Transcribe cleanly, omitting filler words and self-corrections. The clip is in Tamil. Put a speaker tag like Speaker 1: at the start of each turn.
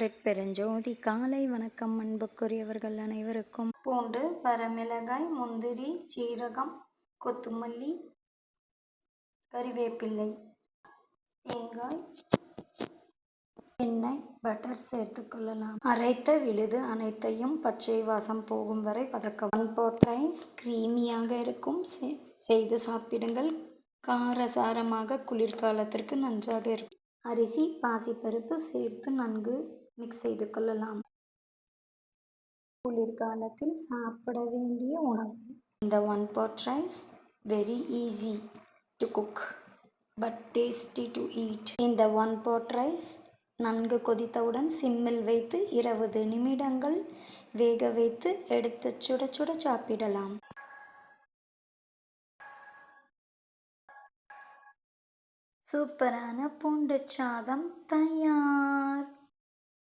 Speaker 1: அருட்பெருஞ்சோதி காலை வணக்கம் அன்புக்குரியவர்கள் அனைவருக்கும். பூண்டு, வரமிளகாய், முந்திரி, சீரகம், கொத்துமல்லி, கறிவேப்பிள்ளை, தேங்காய், எண்ணெய், பட்டர் சேர்த்து கொள்ளலாம். அரைத்த விழுது அனைத்தையும் பச்சை வாசம் போகும் வரை வதக்கவும். ஒன் பாட் ரைஸ் கிரீமியாக இருக்கும். செய்து சாப்பிடுங்கள். காரசாரமாக குளிர்காலத்திற்கு நன்றாக இருக்கும். அரிசி, பாசிப்பருப்பு சேர்த்து நன்கு மிக்ஸ் செய்து கொள்ளலாம். குளிர்காலத்தில் சாப்பிட வேண்டிய உணவு. இந்த one pot rice very easy to cook but tasty to eat. இந்த ஒன் பாட் ரைஸ் நன்கு கொதித்தவுடன் சிம்மில் வைத்து 20 நிமிடங்கள் வேக வைத்து எடுத்து சுட சுட சாப்பிடலாம். சூப்பரான பூண்டு சாதம் தயார்.